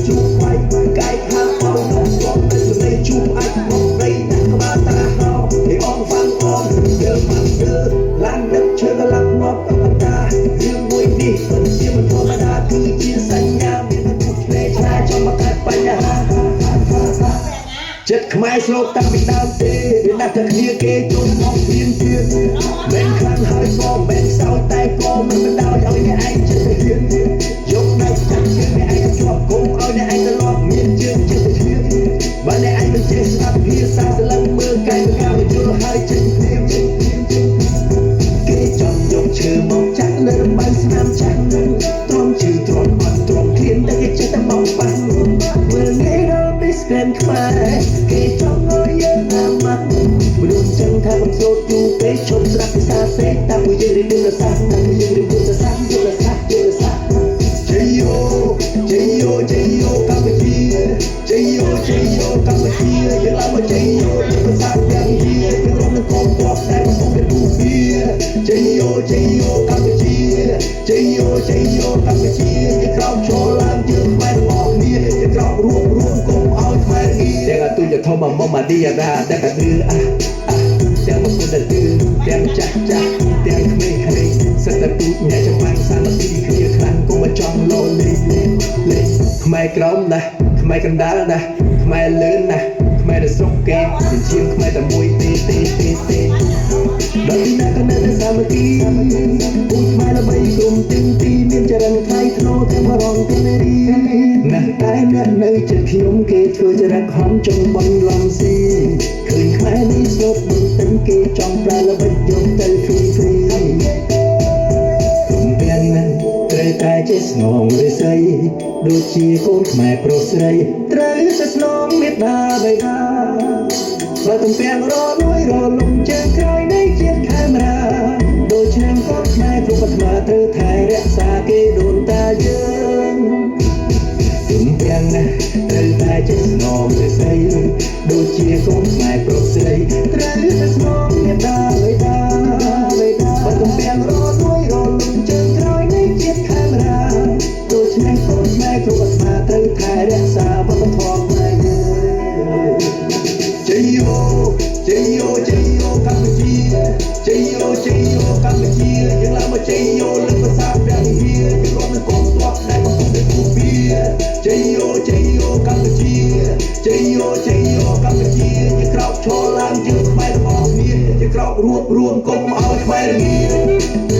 ជួបវាយកាយខាងបោកដល់ស្គមទៅសម្លេងជួបអាចមកដីដាក់ក្បាលតាហោឲ្យអងវាំងអងយើងមកយើឡានដឹកឈើកលាក់ងាប់អតារឿងមួយនេះមិនជាមិនធម្មតាគឺជាសញ្ញាមានពុទ្ធលេឆ្លាយចំមកកាត់បញ្ហាចិត្តខ្មែរស្លូតតាំងពីដើមទេវាដាក់តែគ្នាគេចូលមកព្រៀនទៀតមិនខ្លាំងហើយក៏មិនសោយតែក៏មិនបណ្ដោយឲ្យអ្នកឯងចិត្តទៅទៀតយកដៃចាក់ជើងអ្នកឯងជាប់គុំឲ្យអ្នកឯងត្រឡប់មានជើងចិត្តទៅទៀតបើអ្នកឯងមិនចេះស្ដាប់ភាសាស្លឹងមើលកាយកាយយល់ហើយចេញព្រៀមគេចង់យកឈើមកចាក់លើបើស្នាមចាក់ទ្រាំជឿទ្រាំអត់ទ្រាំឃ្លានតែគេចេះតែមកបាំងមើលងាយដល់ពីស្គែនខ្មែរគេចង់ឲ្យយើងអាម៉ាស់មនុស្សចឹងថាកំសូតយូរពេកឈប់ស្ដាប់ភាសាសេតែពួកយើងរៀនភាសាតែពួកយើងរៀនភាសាយល់សាជ័យយោជ័យយោជ័យយោកម្ពុជាជ័យយោជ័យយោកម្ពុជាយើងឡើងមកជ័យយោភាសាទាំងជាយើងរំលឹកកងទ័ពតែកំពុងតែទូពីជ័យយោជ័យយោកម្ពុជាជ័យយោជ័យយោកម្ពុជាយើងក្រោកឈរឡើងយើងខ្មែរទាំងអស់គ្នាយើងក្រោករួមកុំឲ្យខ្មែរងារទាំងអទុយធម្មមកឌីយ៉ារ៉ាតែកដឺទាំងមកគុណទៅទាំងចាស់ទាំងក្មេងហើយសិតតែទូចអ្នកចំបាំងសាមគ្គីគ្នាខ្លាំងកុំមកចង់លោលេខ្មែរក្រមណាស់ខ្មែរកណ្ដាលណាស់ខ្មែរលឿនណាស់ខ្មែរនៅស្រុកគេជាជាងខ្មែរតែមួយទេដល់ទីណាក៏នៅតែសាមគ្គីពួកខ្មែរល្បីក្រុមទាំងពីរមានចរិតថ្លៃថ្នូរទាំងបរងទាំងនារីណាស់តែអ្នកនៅចិត្តខ្ញុំគេធ្វើចរិតខំចង់បន្លំស៊ីឃើញខ្មែរនេះស្លុតមិនទាំងគេចង់ប្រើល្បិចយកទៅហ្វ្រីគុំទាំងนั้นត្រូវតែចេះស្នងរិស័យដូចជាកូនខ្មែរប្រុសស្រីត្រូវតែស្នងមេត្តាបិតាបើទំពាំងរលួយរលំជើងក្រោយនៃជាតិខេមរាដូចឆ្នាំកូនខ្មែរគ្រប់អាត្មាត្រូវថែរក្សាគេដូនតាយើងទំពាំងណាស់ត្រូវតែចេះស្នងរិស័យដូចជាកូនខ្មែរប្រុសស្រីត្រូវតែស្នងមេត្តាបិតាបើទំពាំងរលួយរលំជើងក្រោយនៃជាតិខេមរាដូចឆ្នាំកូនខ្មែរគ្រប់អាត្មាត្រូវថែរក្សាវប្បធម៌ខ្មែរយើងជ័យយោជ័យយោជ័យយោកម្ពុជាជ័យយោជ័យយោកម្ពុជាយើងឡើងមកជ័យយោលើកភាសាព្រះវិហារយើងរួមនឹងកងទ័ពដែលកំពុងតែទូពីជ័យយោជ័យយោកម្ពុជាជ័យយោជ័យយោកម្ពុជាយើងក្រោកឈរឡើងយើងខ្មែរទាំងអស់គ្នាយើងក្រោករួមកុំឲ្យខ្មែរងា